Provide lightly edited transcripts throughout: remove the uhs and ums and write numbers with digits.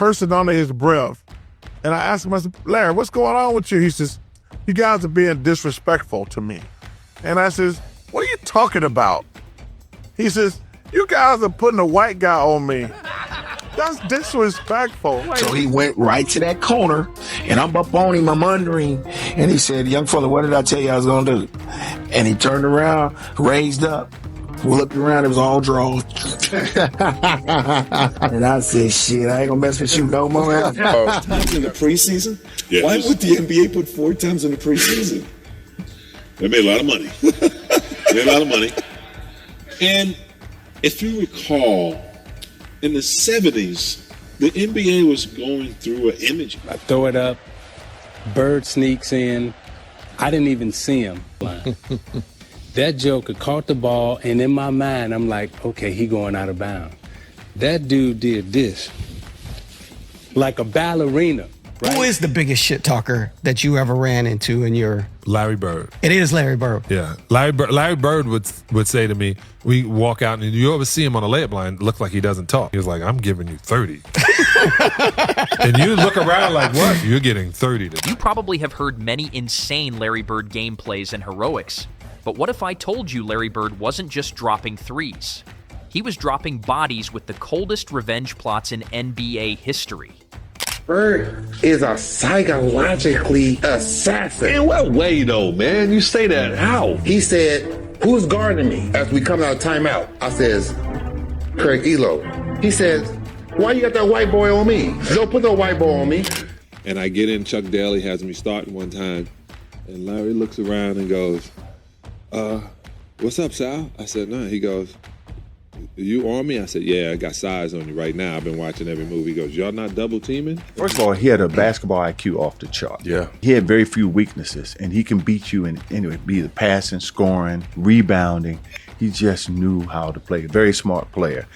cursing under his breath. And I asked him, I said, Larry, what's going on with you? He says, you guys are being disrespectful to me. And I says, what are you talking about? He says, you guys are putting a white guy on me. That's disrespectful. So he went right to that corner, and I'm up on him, I'm under him, and he said, young fella, what did I tell you I was going to do? And he turned around, raised up, looked around, it was all draws. And I said, shit, I ain't going to mess with you no more. In the preseason? Yes. Why would the NBA put 4 times in the preseason? They made a lot of money. They made a lot of money. And if you recall, in the 70s, the NBA was going through an image. I throw it up, Bird sneaks in. I didn't even see him. That joker caught the ball, and in my mind, I'm like, okay, he going out of bounds. That dude did this, like a ballerina. Right? Who is the biggest shit talker that you ever ran into in your... Larry Bird. It is Larry Bird. Yeah. Larry Bird would say to me, we walk out and you ever see him on a layup line, it looks like he doesn't talk. He was like, I'm giving you 30. And you look around like, what? You're getting 30 today. You probably have heard many insane Larry Bird game plays and heroics. But what if I told you Larry Bird wasn't just dropping threes? He was dropping bodies with the coldest revenge plots in NBA history. Bird is a psychologically assassin. In what way, though, man? You say that how? He said, who's guarding me? As we come out of timeout, I says, Craig Elo. He says, why you got that white boy on me? Don't put no white boy on me. And I get in, Chuck Daly has me starting one time, and Larry looks around and goes, what's up, Sal? I said, nah. He goes, you on me? I said, yeah, I got size on you right now. I've been watching every movie. He goes, y'all not double teaming? First of all, he had a basketball IQ off the chart. Yeah. He had very few weaknesses, and he can beat you in anyway, be the passing, scoring, rebounding. He just knew how to play. Very smart player.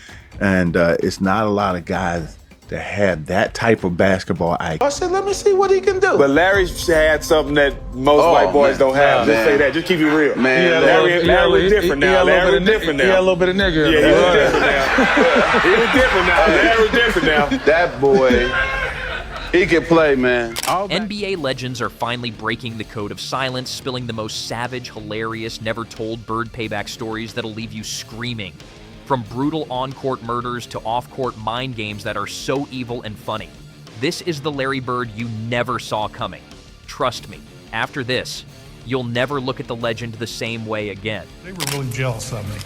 And it's not a lot of guys that have that type of basketball IQ. I said, let me see what he can do. But Larry had something that most white boys don't have. Just say that. Just keep it real. Man, Larry was different now. Larry was different now. He had a little bit of nigger. Yeah, he was different now. He was different now. Larry was different now. That boy, he can play, man. NBA legends are finally breaking the code of silence, spilling the most savage, hilarious, never-told Bird payback stories that'll leave you screaming. From brutal on-court murders to off-court mind games that are so evil and funny. This is the Larry Bird you never saw coming. Trust me, after this, you'll never look at the legend the same way again. They were really jealous of me,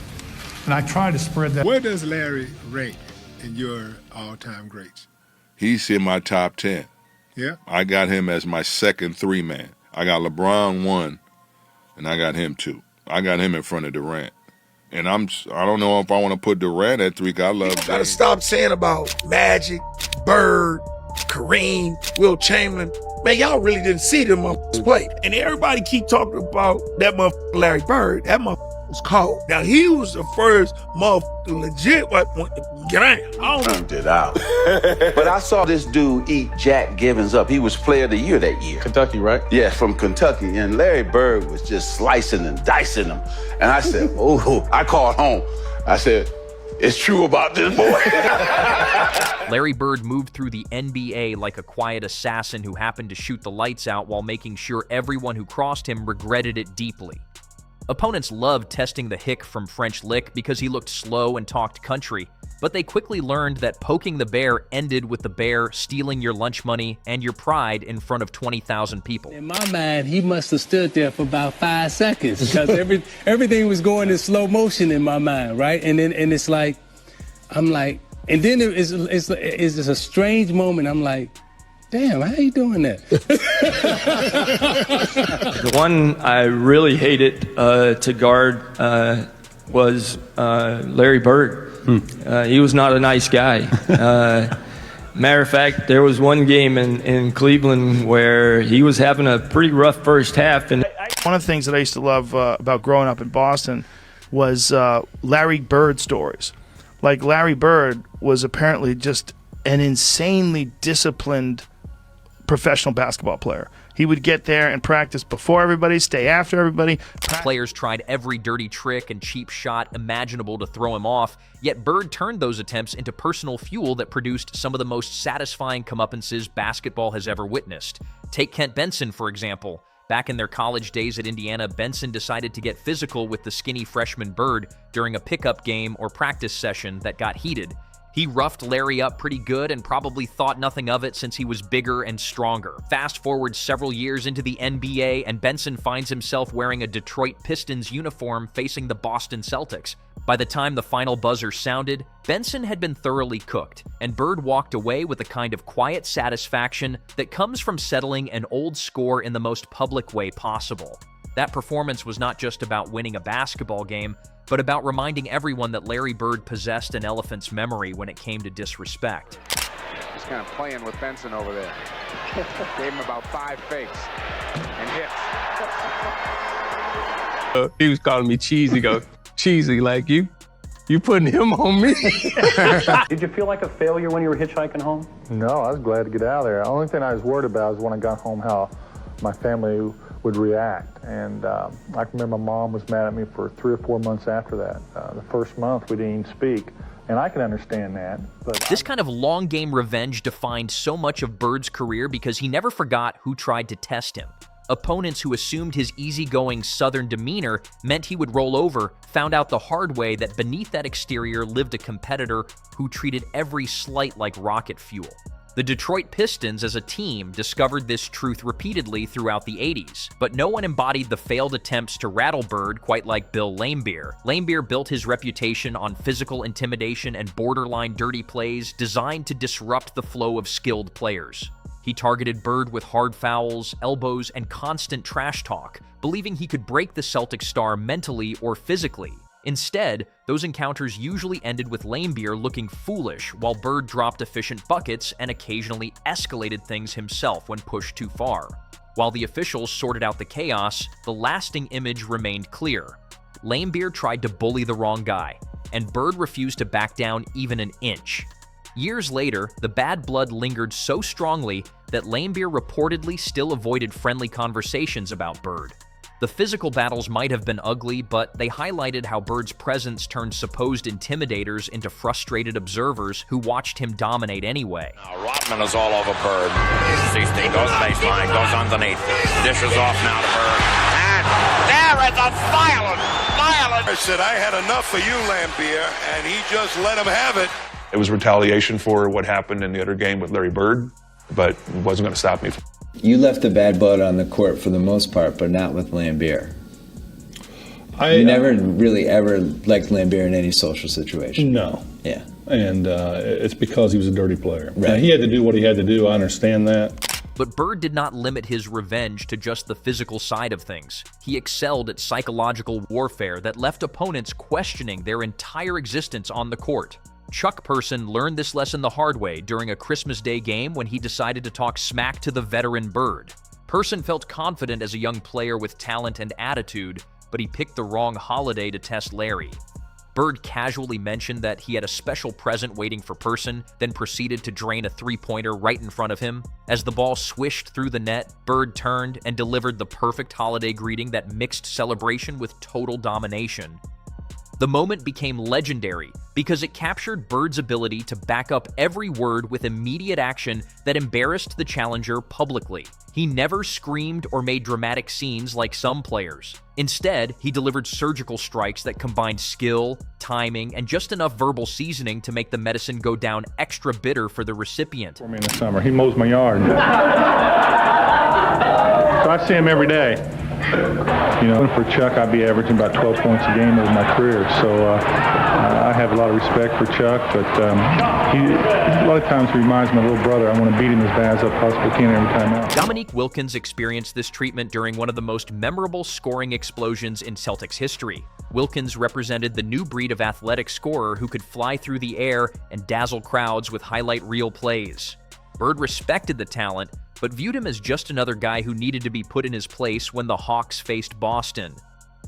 and I tried to spread that. Where does Larry rank in your all-time greats? He's in my top 10. Yeah? I got him as my second 3-man. I got LeBron 1, and I got him 2. I got him in front of Durant. And I don't know if I want to put Durant at 3, because I love You gotta stop saying about Magic, Bird, Kareem, Will Chamberlain. Man, y'all really didn't see them motherfuckers play. And everybody keep talking about that motherfucker Larry Bird. That motherfucker was cold. Now, he was the first motherfucker legit went to game. I don't It out. But I saw this dude eat Jack Givens up. He was player of the year that year. Kentucky, right? Yeah, from Kentucky. And Larry Bird was just slicing and dicing them. And I said, oh, I called home. I said, it's true about this boy. Larry Bird moved through the NBA like a quiet assassin who happened to shoot the lights out while making sure everyone who crossed him regretted it deeply. Opponents loved testing the hick from French Lick because he looked slow and talked country, but they quickly learned that poking the bear ended with the bear stealing your lunch money and your pride in front of 20,000 people. In my mind, he must have stood there for about 5 seconds because everything was going in slow motion in my mind, right? And it's like, I'm like, and then it's a strange moment. I'm like, damn, how you doing that? The one I really hated to guard was Larry Bird. He was not a nice guy. Matter of fact, there was one game in Cleveland where he was having a pretty rough first half. And one of the things that I used to love about growing up in Boston was Larry Bird stories. Like, Larry Bird was apparently just an insanely disciplined professional basketball player. He would get there and practice before everybody, stay after everybody. Players tried every dirty trick and cheap shot imaginable to throw him off, yet Bird turned those attempts into personal fuel that produced some of the most satisfying comeuppances basketball has ever witnessed. Take Kent Benson, for example. Back in their college days at Indiana, Benson decided to get physical with the skinny freshman Bird during a pickup game or practice session that got heated. He roughed Larry up pretty good and probably thought nothing of it since he was bigger and stronger. Fast forward several years into the NBA, and Benson finds himself wearing a Detroit Pistons uniform facing the Boston Celtics. By the time the final buzzer sounded, Benson had been thoroughly cooked, and Bird walked away with a kind of quiet satisfaction that comes from settling an old score in the most public way possible. That performance was not just about winning a basketball game, but about reminding everyone that Larry Bird possessed an elephant's memory when it came to disrespect. He's kind of playing with Benson over there. Gave him about 5 fakes and hits. He was calling me cheesy. Go, cheesy, like you putting him on me. Did you feel like a failure when you were hitchhiking home? No, I was glad to get out of there. The only thing I was worried about was when I got home how my family would react. And I can remember my mom was mad at me for 3 or 4 months after that. The first month we didn't even speak. And I can understand that. But this kind of long game revenge defined so much of Bird's career because he never forgot who tried to test him. Opponents who assumed his easygoing Southern demeanor meant he would roll over found out the hard way that beneath that exterior lived a competitor who treated every slight like rocket fuel. The Detroit Pistons as a team discovered this truth repeatedly throughout the 80s, but no one embodied the failed attempts to rattle Bird quite like Bill Laimbeer. Laimbeer built his reputation on physical intimidation and borderline dirty plays designed to disrupt the flow of skilled players. He targeted Bird with hard fouls, elbows, and constant trash talk, believing he could break the Celtics star mentally or physically. Instead, those encounters usually ended with Laimbeer looking foolish while Bird dropped efficient buckets and occasionally escalated things himself when pushed too far. While the officials sorted out the chaos, the lasting image remained clear. Laimbeer tried to bully the wrong guy, and Bird refused to back down even an inch. Years later, the bad blood lingered so strongly that Laimbeer reportedly still avoided friendly conversations about Bird. The physical battles might have been ugly, but they highlighted how Bird's presence turned supposed intimidators into frustrated observers who watched him dominate anyway. Now Rodman is all over Bird. 16 goes baseline, goes underneath, dishes off now to Bird. And there is a violent. I said, I had enough for you, Laimbeer, and he just let him have it. It was retaliation for what happened in the other game with Larry Bird, but it wasn't going to stop me. You left a bad blood on the court for the most part, but not with Laimbeer. You never really ever liked Laimbeer in any social situation. No. Yeah. And it's because he was a dirty player. Right. Now, he had to do what he had to do. I understand that. But Bird did not limit his revenge to just the physical side of things. He excelled at psychological warfare that left opponents questioning their entire existence on the court. Chuck Person learned this lesson the hard way during a Christmas Day game when he decided to talk smack to the veteran Bird. Person felt confident as a young player with talent and attitude, but he picked the wrong holiday to test Larry. Bird casually mentioned that he had a special present waiting for Person, then proceeded to drain a three-pointer right in front of him. As the ball swished through the net, Bird turned and delivered the perfect holiday greeting that mixed celebration with total domination. The moment became legendary because it captured Bird's ability to back up every word with immediate action that embarrassed the challenger publicly. He never screamed or made dramatic scenes like some players. Instead, he delivered surgical strikes that combined skill, timing, and just enough verbal seasoning to make the medicine go down extra bitter for the recipient. For me in the summer, he mows my yard. So I see him every day. You know, for Chuck, I'd be averaging about 12 points a game over my career. So I have a lot of respect for Chuck, but he a lot of times reminds me of my little brother. I want to beat him as bad as I possibly can every time out. Dominique Wilkins experienced this treatment during one of the most memorable scoring explosions in Celtics history. Wilkins represented the new breed of athletic scorer who could fly through the air and dazzle crowds with highlight reel plays. Bird respected the talent, but viewed him as just another guy who needed to be put in his place when the Hawks faced Boston.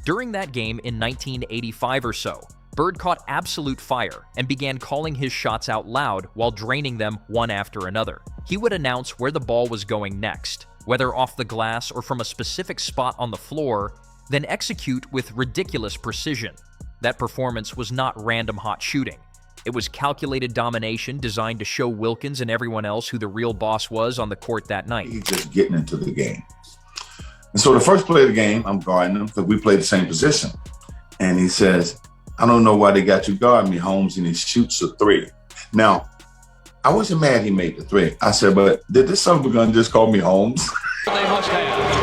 During that game in 1985 or so, Bird caught absolute fire and began calling his shots out loud while draining them one after another. He would announce where the ball was going next, whether off the glass or from a specific spot on the floor, then execute with ridiculous precision. That performance was not random hot shooting. It was calculated domination designed to show Wilkins and everyone else who the real boss was on the court that night. He's just getting into the game. And so the first play of the game, I'm guarding him because we play the same position. And he says, I don't know why they got you guarding me, Holmes, and he shoots a three. Now, I wasn't mad he made the three. I said, but did this son of a gun just call me Holmes?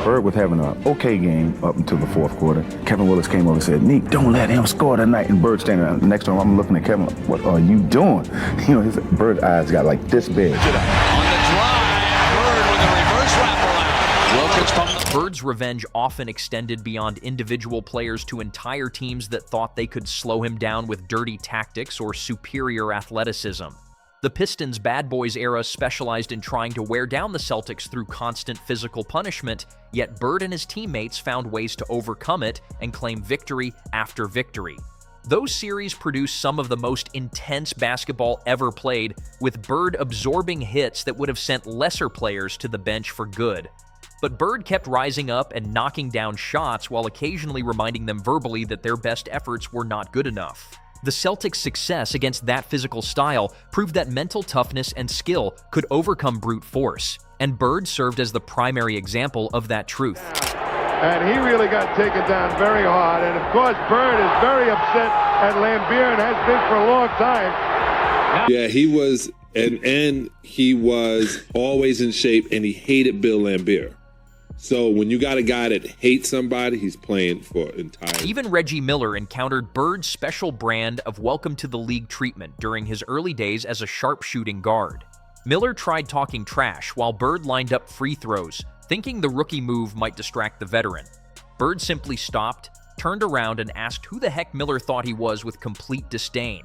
Bird was having an okay game up until the fourth quarter. Kevin Willis came over and said, Neek, don't let him score tonight. And Bird standing next to him, I'm looking at Kevin, what are you doing? You know, his Bird eyes got like this big. Bird's revenge often extended beyond individual players to entire teams that thought they could slow him down with dirty tactics or superior athleticism. The Pistons' bad boys era specialized in trying to wear down the Celtics through constant physical punishment, yet Bird and his teammates found ways to overcome it and claim victory after victory. Those series produced some of the most intense basketball ever played, with Bird absorbing hits that would have sent lesser players to the bench for good. But Bird kept rising up and knocking down shots while occasionally reminding them verbally that their best efforts were not good enough. The Celtics' success against that physical style proved that mental toughness and skill could overcome brute force, and Bird served as the primary example of that truth. And he really got taken down very hard, and of course Bird is very upset at Lambier and has been for a long time. Yeah, he was, and he was always in shape, and he hated Bill Lambier. So when you got a guy that hates somebody, he's playing for entire. Even Reggie Miller encountered Bird's special brand of welcome to the league treatment during his early days as a sharpshooting guard. Miller tried talking trash while Bird lined up free throws, thinking the rookie move might distract the veteran. Bird simply stopped, turned around, and asked who the heck Miller thought he was with complete disdain.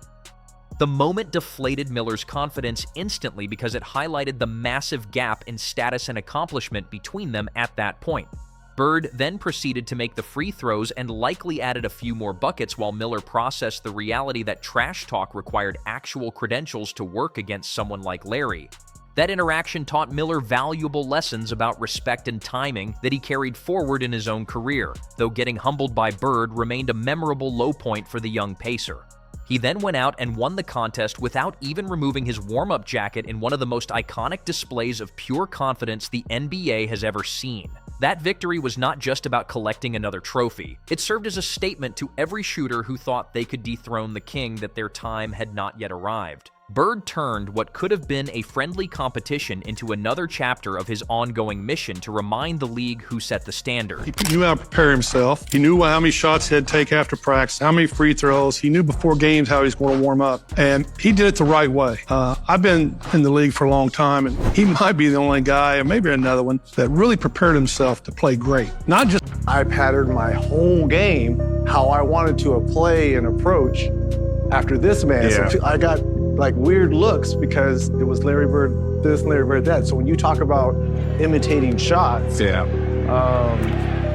The moment deflated Miller's confidence instantly because it highlighted the massive gap in status and accomplishment between them at that point. Bird then proceeded to make the free throws and likely added a few more buckets while Miller processed the reality that trash talk required actual credentials to work against someone like Larry. That interaction taught Miller valuable lessons about respect and timing that he carried forward in his own career, though getting humbled by Bird remained a memorable low point for the young Pacer. He then went out and won the contest without even removing his warm-up jacket in one of the most iconic displays of pure confidence the NBA has ever seen. That victory was not just about collecting another trophy. It served as a statement to every shooter who thought they could dethrone the king that their time had not yet arrived. Bird turned what could have been a friendly competition into another chapter of his ongoing mission to remind the league who set the standard. He knew how to prepare himself. He knew how many shots he'd take after practice, how many free throws. He knew before games how he was going to warm up. And he did it the right way. I've been in the league for a long time, and he might be the only guy, or maybe another one, that really prepared himself to play great. Not just I patterned my whole game how I wanted to play and approach after this man. Yeah. So I got like weird looks because it was Larry Bird this and Larry Bird that. So when you talk about imitating shots,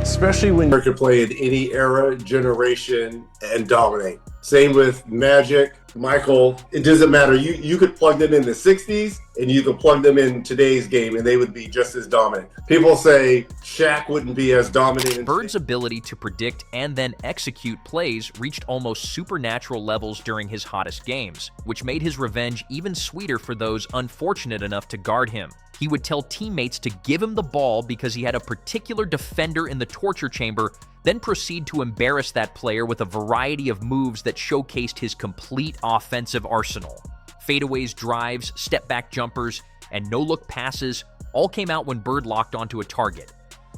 especially when you could play in any era, generation, and dominate. Same with Magic, Michael. It doesn't matter. You could plug them in the 60s and you could plug them in today's game and they would be just as dominant. People say Shaq wouldn't be as dominant. Bird's ability to predict and then execute plays reached almost supernatural levels during his hottest games, which made his revenge even sweeter for those unfortunate enough to guard him. He would tell teammates to give him the ball because he had a particular defender in the torture chamber, then proceed to embarrass that player with a variety of moves that showcased his complete offensive arsenal. Fadeaways, drives, step-back jumpers, and no-look passes all came out when Bird locked onto a target.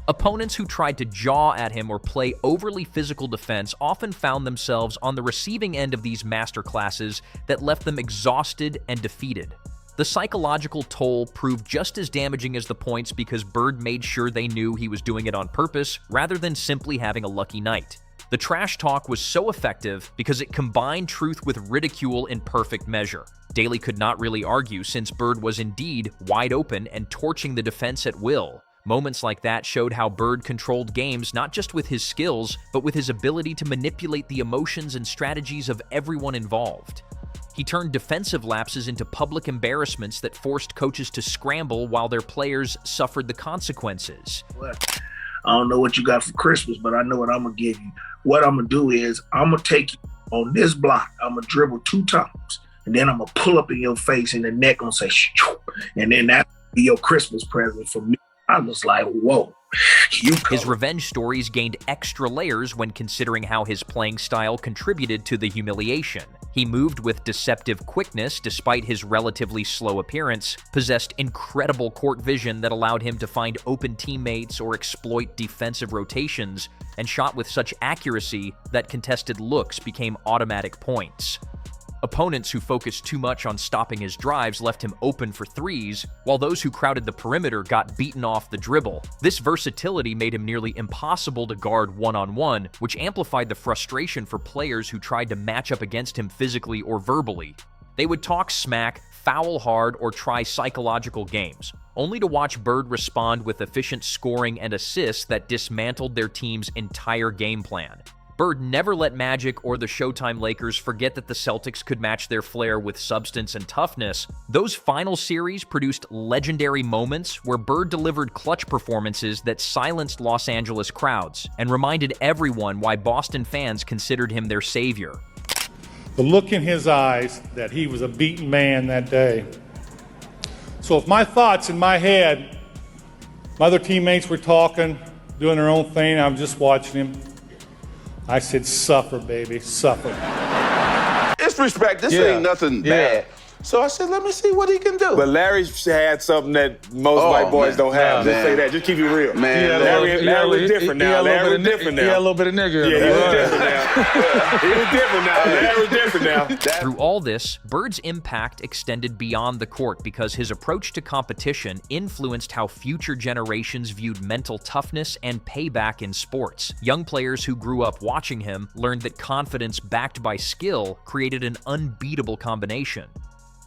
Opponents who tried to jaw at him or play overly physical defense often found themselves on the receiving end of these masterclasses that left them exhausted and defeated. The psychological toll proved just as damaging as the points because Bird made sure they knew he was doing it on purpose rather than simply having a lucky night. The trash talk was so effective because it combined truth with ridicule in perfect measure. Daly could not really argue since Bird was indeed wide open and torching the defense at will. Moments like that showed how Bird controlled games not just with his skills, but with his ability to manipulate the emotions and strategies of everyone involved. He turned defensive lapses into public embarrassments that forced coaches to scramble while their players suffered the consequences. I don't know what you got for Christmas, but I know what I'm going to give you. What I'm going to do is I'm going to take you on this block. I'm going to dribble 2 times, and then I'm going to pull up in your face, and the neck going to say, shoo, and then that'll be your Christmas present for me. I was like, whoa. His revenge stories gained extra layers when considering how his playing style contributed to the humiliation. He moved with deceptive quickness despite his relatively slow appearance, possessed incredible court vision that allowed him to find open teammates or exploit defensive rotations, and shot with such accuracy that contested looks became automatic points. Opponents who focused too much on stopping his drives left him open for threes, while those who crowded the perimeter got beaten off the dribble. This versatility made him nearly impossible to guard one-on-one, which amplified the frustration for players who tried to match up against him physically or verbally. They would talk smack, foul hard, or try psychological games, only to watch Bird respond with efficient scoring and assists that dismantled their team's entire game plan. Bird never let Magic or the Showtime Lakers forget that the Celtics could match their flair with substance and toughness. Those final series produced legendary moments where Bird delivered clutch performances that silenced Los Angeles crowds and reminded everyone why Boston fans considered him their savior. The look in his eyes that he was a beaten man that day. So if my thoughts in my head, my other teammates were talking, doing their own thing, I'm just watching him. I said, suffer, baby, suffer. It's respect. This ain't nothing bad. So I said, let me see what he can do. But Larry's had something that most white boys don't have. Just say that. Just keep it real. Man, Larry was different now. Larry was different now. He had a little bit of nigga. Yeah, he was different now. He was different now. Larry was different now. Through all this, Bird's impact extended beyond the court because his approach to competition influenced how future generations viewed mental toughness and payback in sports. Young players who grew up watching him learned that confidence backed by skill created an unbeatable combination.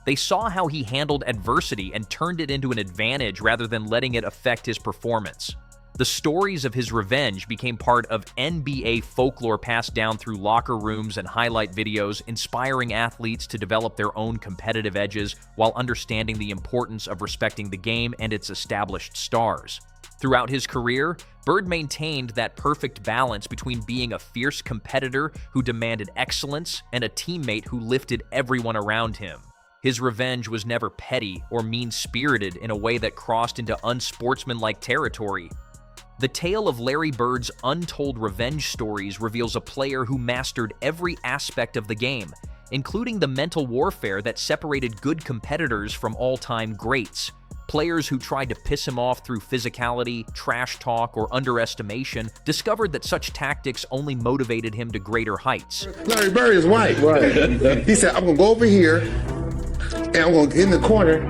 They saw how he handled adversity and turned it into an advantage rather than letting it affect his performance. The stories of his revenge became part of NBA folklore passed down through locker rooms and highlight videos, inspiring athletes to develop their own competitive edges while understanding the importance of respecting the game and its established stars. Throughout his career, Bird maintained that perfect balance between being a fierce competitor who demanded excellence and a teammate who lifted everyone around him. His revenge was never petty or mean-spirited in a way that crossed into unsportsmanlike territory. The tale of Larry Bird's untold revenge stories reveals a player who mastered every aspect of the game, including the mental warfare that separated good competitors from all-time greats. Players who tried to piss him off through physicality, trash talk, or underestimation discovered that such tactics only motivated him to greater heights. Larry Bird is white. Right. He said, I'm going to go over here, and I'm going to get in the corner.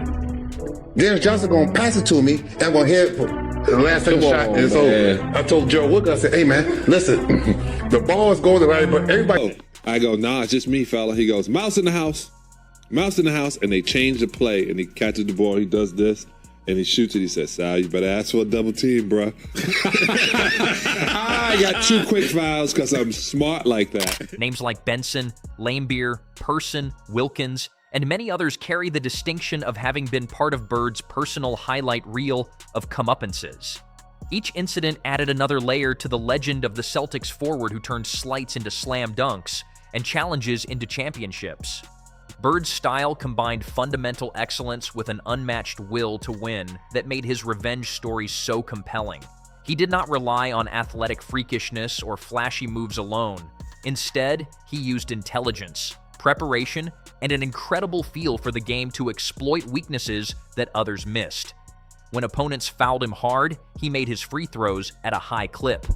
Dennis Johnson going to pass it to me, and I'm going to hit the last second shot, and it's over. I told Joe Wood, I said, hey, man, listen, the ball is going to Larry Bird. Everybody. I go, nah, it's just me, fella. He goes, mouse in the house. Mouse in the house, and they change the play, and he catches the ball, he does this, and he shoots it. He says, Sal, you better ask for a double team, bro. I got 2 quick fouls because I'm smart like that. Names like Benson, Laimbeer, Person, Wilkins, and many others carry the distinction of having been part of Bird's personal highlight reel of comeuppances. Each incident added another layer to the legend of the Celtics forward who turned slights into slam dunks and challenges into championships. Bird's style combined fundamental excellence with an unmatched will to win that made his revenge story so compelling. He did not rely on athletic freakishness or flashy moves alone. Instead, he used intelligence, preparation, and an incredible feel for the game to exploit weaknesses that others missed. When opponents fouled him hard, he made his free throws at a high clip.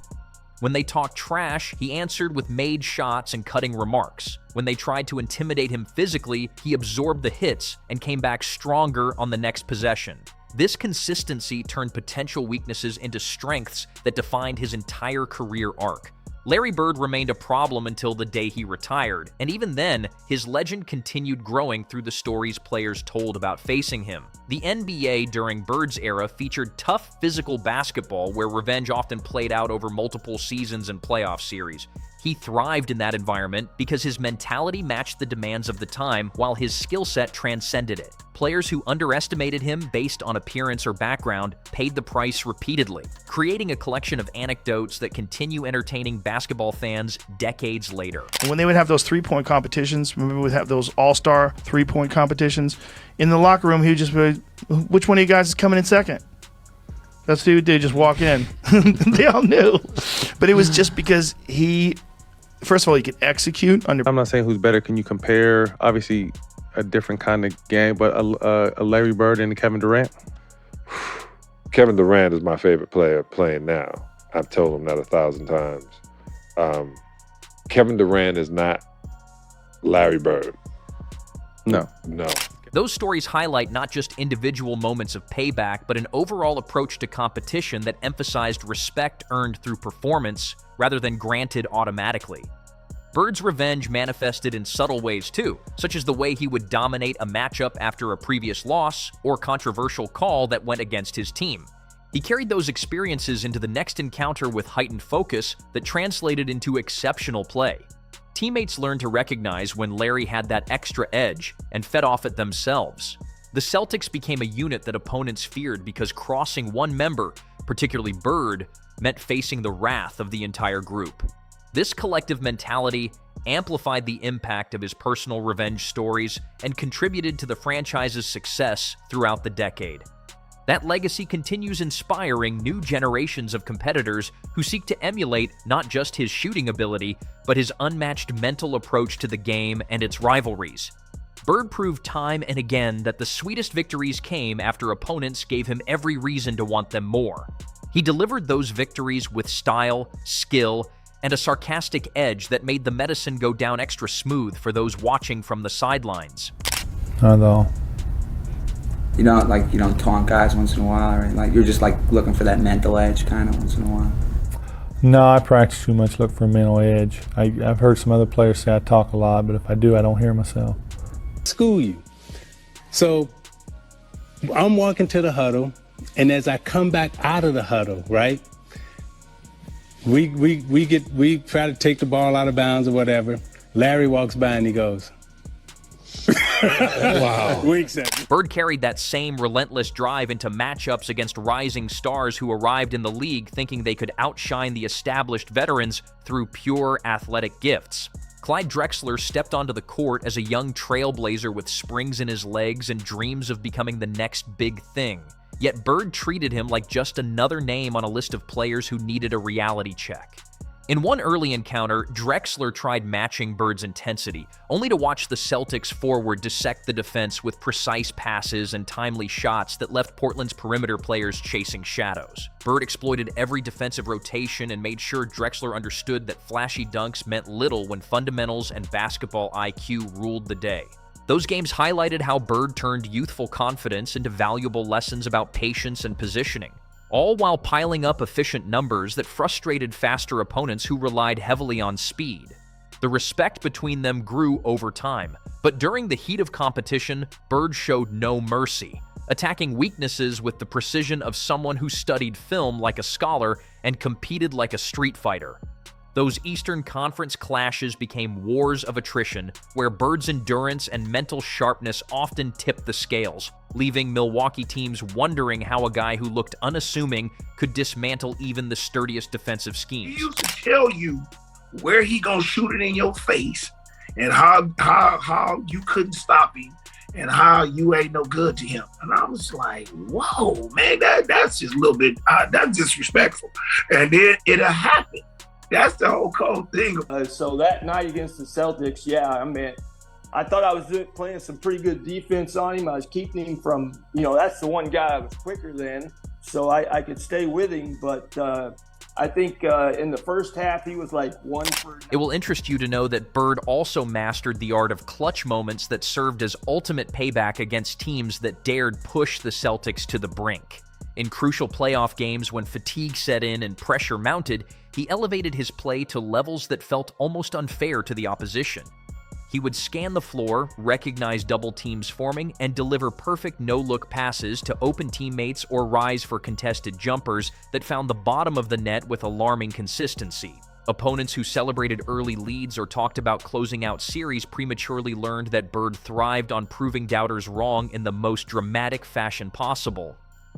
When they talked trash, he answered with made shots and cutting remarks. When they tried to intimidate him physically, he absorbed the hits and came back stronger on the next possession. This consistency turned potential weaknesses into strengths that defined his entire career arc. Larry Bird remained a problem until the day he retired, and even then, his legend continued growing through the stories players told about facing him. The NBA during Bird's era featured tough physical basketball where revenge often played out over multiple seasons and playoff series. He thrived in that environment because his mentality matched the demands of the time while his skill set transcended it. Players who underestimated him based on appearance or background paid the price repeatedly, creating a collection of anecdotes that continue entertaining basketball fans decades later. When they would have those three-point competitions, remember we would have those all-star three-point competitions, in the locker room he would just be, which one of you guys is coming in second? That's what they just walk in. They all knew. But it was just because first of all, he could execute under. I'm not saying who's better. Can you compare, obviously, a different kind of game, but a Larry Bird and a Kevin Durant? Kevin Durant is my favorite player playing now. I've told him that 1,000 times. Kevin Durant is not Larry Bird. No. Those stories highlight not just individual moments of payback, but an overall approach to competition that emphasized respect earned through performance rather than granted automatically. Bird's revenge manifested in subtle ways too, such as the way he would dominate a matchup after a previous loss or controversial call that went against his team. He carried those experiences into the next encounter with heightened focus that translated into exceptional play. Teammates learned to recognize when Larry had that extra edge and fed off it themselves. The Celtics became a unit that opponents feared because crossing one member, particularly Bird, meant facing the wrath of the entire group. This collective mentality amplified the impact of his personal revenge stories and contributed to the franchise's success throughout the decade. That legacy continues inspiring new generations of competitors who seek to emulate not just his shooting ability, but his unmatched mental approach to the game and its rivalries. Bird proved time and again that the sweetest victories came after opponents gave him every reason to want them more. He delivered those victories with style, skill, and a sarcastic edge that made the medicine go down extra smooth for those watching from the sidelines. Not at all. You don't taunt guys once in a while, or like you're just like looking for that mental edge kind of once in a while. No, I practice too much, look for a mental edge. I've heard some other players say I talk a lot, but if I do, I don't hear myself. School you. So I'm walking to the huddle, and as I come back out of the huddle, right? We try to take the ball out of bounds or whatever. Larry walks by and he goes, Wow. winks at me. Bird carried that same relentless drive into matchups against rising stars who arrived in the league thinking they could outshine the established veterans through pure athletic gifts. Clyde Drexler stepped onto the court as a young trailblazer with springs in his legs and dreams of becoming the next big thing. Yet Bird treated him like just another name on a list of players who needed a reality check. In one early encounter, Drexler tried matching Bird's intensity, only to watch the Celtics forward dissect the defense with precise passes and timely shots that left Portland's perimeter players chasing shadows. Bird exploited every defensive rotation and made sure Drexler understood that flashy dunks meant little when fundamentals and basketball IQ ruled the day. Those games highlighted how Bird turned youthful confidence into valuable lessons about patience and positioning, all while piling up efficient numbers that frustrated faster opponents who relied heavily on speed. The respect between them grew over time, but during the heat of competition, Bird showed no mercy, attacking weaknesses with the precision of someone who studied film like a scholar and competed like a street fighter. Those Eastern Conference clashes became wars of attrition, where Bird's endurance and mental sharpness often tipped the scales, leaving Milwaukee teams wondering how a guy who looked unassuming could dismantle even the sturdiest defensive schemes. He used to tell you where he gonna shoot it in your face and how you couldn't stop him and how you ain't no good to him. And I was like, whoa, man, that's just a little bit, that's disrespectful. And then it'll happen. That's the whole cold thing. So that night against the Celtics, yeah, I mean, I thought I was playing some pretty good defense on him. I was keeping him from, that's the one guy I was quicker than, so I could stay with him. But I think in the first half, he was like 1 for... It will interest you to know that Bird also mastered the art of clutch moments that served as ultimate payback against teams that dared push the Celtics to the brink. In crucial playoff games when fatigue set in and pressure mounted, he elevated his play to levels that felt almost unfair to the opposition. He would scan the floor, recognize double teams forming, and deliver perfect no-look passes to open teammates or rise for contested jumpers that found the bottom of the net with alarming consistency. Opponents who celebrated early leads or talked about closing out series prematurely learned that Bird thrived on proving doubters wrong in the most dramatic fashion possible.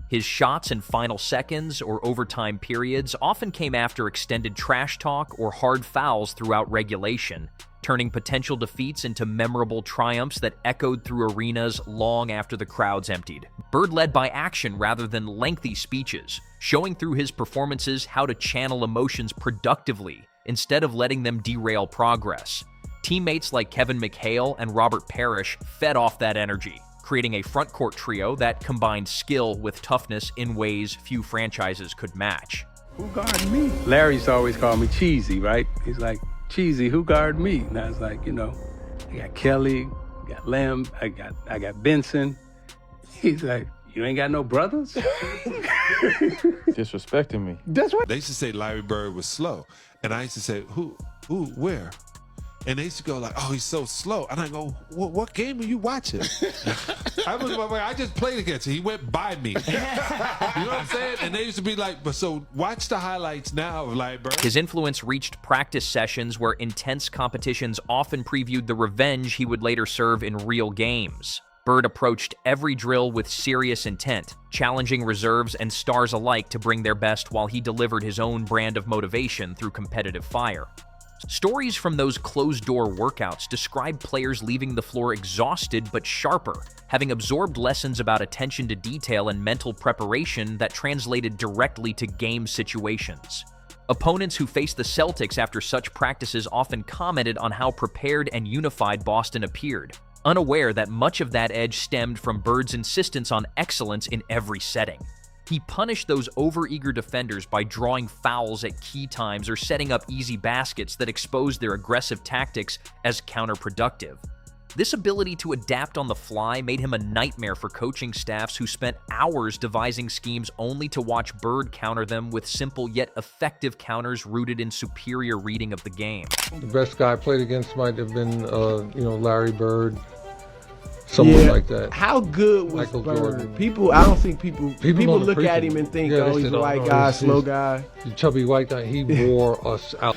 His shots in final seconds or overtime periods often came after extended trash talk or hard fouls throughout regulation, turning potential defeats into memorable triumphs that echoed through arenas long after the crowds emptied. Bird led by action rather than lengthy speeches, showing through his performances how to channel emotions productively instead of letting them derail progress. Teammates like Kevin McHale and Robert Parrish fed off that energy, creating a front court trio that combined skill with toughness in ways few franchises could match. Who guarded me? Larry used to always call me cheesy, right? He's like, cheesy, who guarded me? And I was like, I got Kelly, I got Lamb, I got Benson. He's like, you ain't got no brothers? Disrespecting me. That's right. They used to say Larry Bird was slow. And I used to say, who, where? And they used to go like, oh, he's so slow. And I go, what game are you watching? I just played against him. He went by me. You know what I'm saying? And they used to be like, but so watch the highlights now of Larry Bird. His influence reached practice sessions where intense competitions often previewed the revenge he would later serve in real games. Bird approached every drill with serious intent, challenging reserves and stars alike to bring their best while he delivered his own brand of motivation through competitive fire. Stories from those closed-door workouts describe players leaving the floor exhausted but sharper, having absorbed lessons about attention to detail and mental preparation that translated directly to game situations. Opponents who faced the Celtics after such practices often commented on how prepared and unified Boston appeared, unaware that much of that edge stemmed from Bird's insistence on excellence in every setting. He punished those overeager defenders by drawing fouls at key times or setting up easy baskets that exposed their aggressive tactics as counterproductive. This ability to adapt on the fly made him a nightmare for coaching staffs who spent hours devising schemes only to watch Bird counter them with simple yet effective counters rooted in superior reading of the game. The best guy I played against might have been, Larry Bird. Someone like that. How good was Michael Bird? Jordan. I don't think people don't look at him and think, he's a white guy, slow guy. The chubby white guy, he wore us out.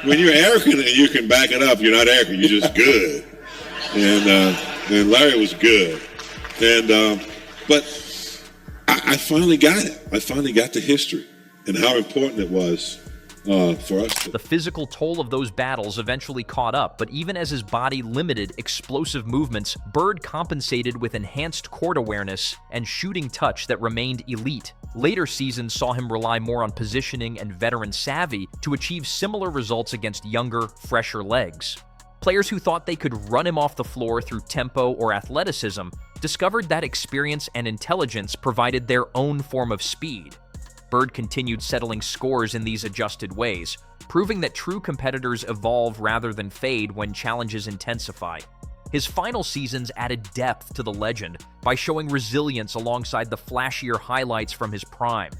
When you're arrogant and you can back it up, you're not arrogant, you're just good. And Larry was good. But I finally got it. I finally got the history and how important it was for us. The physical toll of those battles eventually caught up, but even as his body limited explosive movements, Bird compensated with enhanced court awareness and shooting touch that remained elite. Later seasons saw him rely more on positioning and veteran savvy to achieve similar results against younger, fresher legs. Players who thought they could run him off the floor through tempo or athleticism discovered that experience and intelligence provided their own form of speed. Bird continued settling scores in these adjusted ways, proving that true competitors evolve rather than fade when challenges intensify. His final seasons added depth to the legend by showing resilience alongside the flashier highlights from his prime.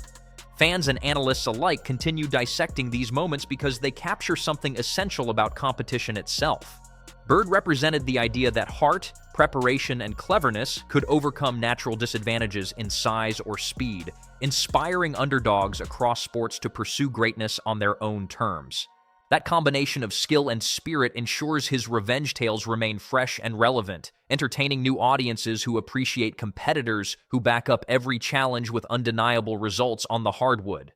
Fans and analysts alike continue dissecting these moments because they capture something essential about competition itself. Bird represented the idea that heart, preparation, and cleverness could overcome natural disadvantages in size or speed, inspiring underdogs across sports to pursue greatness on their own terms. That combination of skill and spirit ensures his revenge tales remain fresh and relevant, entertaining new audiences who appreciate competitors who back up every challenge with undeniable results on the hardwood.